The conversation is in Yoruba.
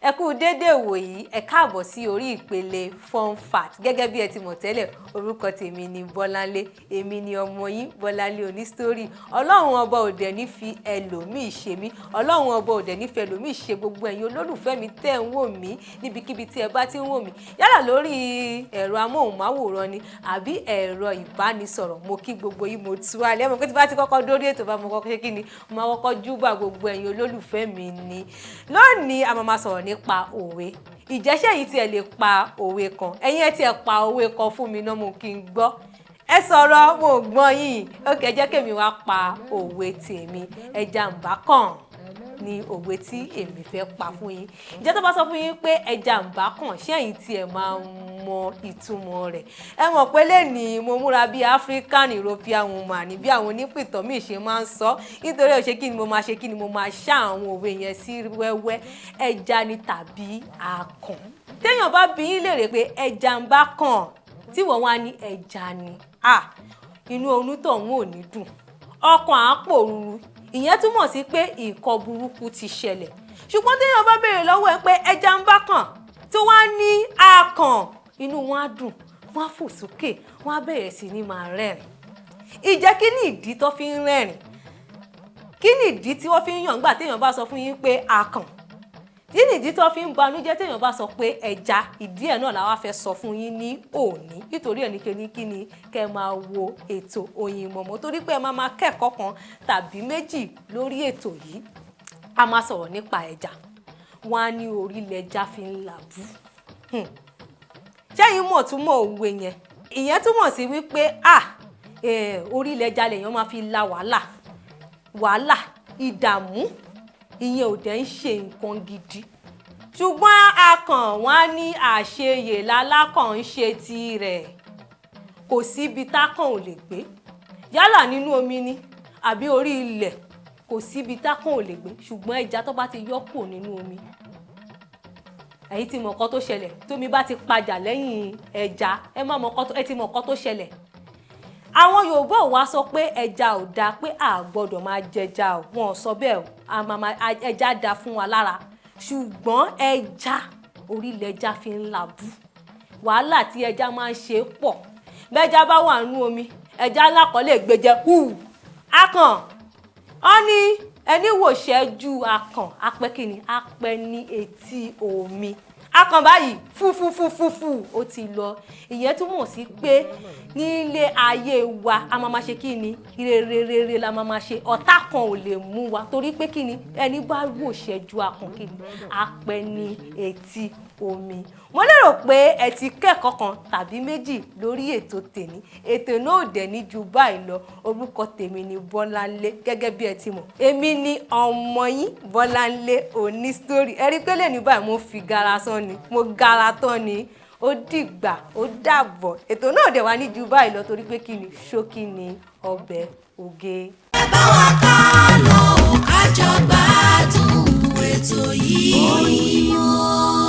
Ẹ kú dédé wòyí, ẹ káàbọ̀ sí orí ìpele fun fact. Gẹ́gẹ́ bí ẹ ti mọ̀ tẹ́lẹ̀, orúkọ tèmi ni Bọ́láńlé, èmi ni ọmọ yín Bọ́láńlé onísítórì. Ọlọ́run ọba ò dẹ̀ ní fi ẹlòmíì ṣe mí, Ọlọ́run ọba ò dẹ̀ ní fi ẹlòmíì ṣe gbogbo ẹ̀yin olólùfẹ́ mi tẹ́ ń wò mí níbikíbi tí ẹ bá ti ń wò mí. Yálà lórí ẹ̀rọ amóhùnmáwòrán ni àbí ẹ̀rọ ìbánisọ̀rọ̀, mo kí gbogbo yín mo tú alẹ́. Mo pé tí bá ti kọ́kọ́ dórí ètò bá mo kọ́kọ́ ṣe kí ni, mo máa kọ́kọ́ júbà gbogbo ẹ̀yin olólùfẹ́ mi ni. Lónìí a máa sọ̀rọ̀ nípa òwe. Ìjẹ́ṣẹ́ yìí tí ẹ lè pa òwe kan, ẹ̀yin ẹ ti ẹ pa òwe kan fún mi náà mo kí n gbọ́. Ẹ sọ̀rọ̀ mo gbọ́n yín. Ókè, jẹ́ kémi wá pa òwe tèmi. Ẹja ń bá kàn ni òwe tí èmi fẹ́ pa fún yín. Ǹjẹ́ tó bá sọ fún yín pé ẹja ń bá kàn, ṣé ẹ̀yin tí ẹ máa mọ ìtumọ̀ rẹ̀? Ẹ mọ̀ pé lẹ́nìí mo múra bí African European woman ni bí àwọn onípìtàn mi ṣe máa ń sọ. Nítorí ó ṣe kí ni mo máa ṣe, kí ni mo máa ṣá àwọn òwe yẹn sí wẹ́wẹ́. Ẹja ni tàbí akàn. Téèyàn bá bi yín léèrè pé ẹja ń bá kàn, tí wọ́n wá ní ẹja ni, inú onítọ̀hún ò ní dùn, ọkàn á pòrúurú. Ìyẹn túmọ̀ sí pé nǹkan burúkú ti ṣẹlẹ̀. Ṣùgbọ́n téèyàn bá béèrè lọ́wọ́ ẹ pé ẹja ń bá kàn, tí wọ́n á ní akàn, inú wọn á dùn, wọ́n á fò sókè, wọ́n á bẹ̀rẹ̀ sí ní máa rẹ́rìn. Ìjẹ́ kí ni ìdí tó fi ń rẹ́rìn? Kí ni ìdí tí wọ́n fi ń yàn nígbà téèyàn bá sọ fún yín pé akàn? Kí ni ìdí tó fi ń banújẹ́ téèyàn bá sọ pé ẹja? Ìdí ẹ̀ náà la wá fẹ́ sọ fún yín ní òní. Nítorí ẹ̀ ní kí ni kẹ́ máa wo ètò Oyinmomo, torí pé ẹ máa kẹ́kọ̀ọ́ kan tàbí méjì lórí ètò yìí. A máa sọ̀rọ̀ nípa ẹja. Wọ́n á ní orí lẹja fi ń làbú. Ṣẹ́yìn mọ̀ túmọ̀ òwe yẹn? Ìyẹn túmọ̀ sí wípé orí lẹja lèèyàn máa fi la wàhálà, ìdààmú. Ìyẹn ò dẹ̀ ń ṣe nǹkan gidi. Ṣùgbọ́n akàn, wọ́n á ní àṣeyè lálákàn ń ṣe tirẹ̀. Kò sí ibi tákàn ò lè gbé. Yálà nínú omi ni àbí orí ilẹ̀, kò sí ibi tákàn ò lè gbé. Ṣùgbọ́n ẹja tó bá ti yọ́ kúrò nínú omi, ẹ̀yin ti mọ̀ nǹkan tó ṣẹlẹ̀. Tómi bá ti padà lẹ́yìn ẹja, ẹ ti mọ̀ nǹkan tó ṣẹlẹ̀. Àwọn Yorùbá ò wá sọ pé ẹja ò dáa, pé a gbọ́dọ̀ máa jẹja o. Wọn ò sọ bẹ́ẹ̀ o. Ẹja dáa fún wa lára. Ṣùgbọ́n ẹja, orí lẹja fi ń làbú. Wàhálà tí ẹja máa ń ṣe pọ̀. Bẹ́ẹ̀ja bá wà nínú omi, ẹja ńlá kan lè gbé jẹ. Akàn. Wọ́n ní ẹni wò ṣẹ́jú akàn, apẹ́ kí ni? Apẹ́ ní etí omi. Akàn báyìí, fúfúfúfúfú, ó ti lọ. Ìyẹn túmọ̀ sí pé nílé ayé wa, a máa ṣe kí ni? Rere la máa ṣe. Ọ̀tá kan ò lè mú wa, torí pé kí ni? Ẹni bá wò ṣẹ́jú akàn, kí ni? Apẹ́ ní etí omi. Mo lérò pé ẹ ti kẹ́kọ̀ọ́ kan tàbí méjì lórí ètò tèmi. Ètò náà ò dẹ̀ ní ju báyìí lọ. Orúkọ tèmi ni Bọ́láńlé, gẹ́gẹ́ bí ẹ ti mọ̀. Èmi ni ọmọ yín Bọ́láńlé onísítórì. Ẹ rí pé lẹ́ni báyìí mo fi gara sán ni, mo gara tán ni. Ó dìgbà, ó dàbọ̀. Ètò náà dẹ̀ wá ní ju báyìí lọ, torí pé kí ni? Ṣókí ni ọbẹ̀ oge. Ẹ bá wa ká lọ, ká jọ gbádùn ètò yìí. Oyinmomo.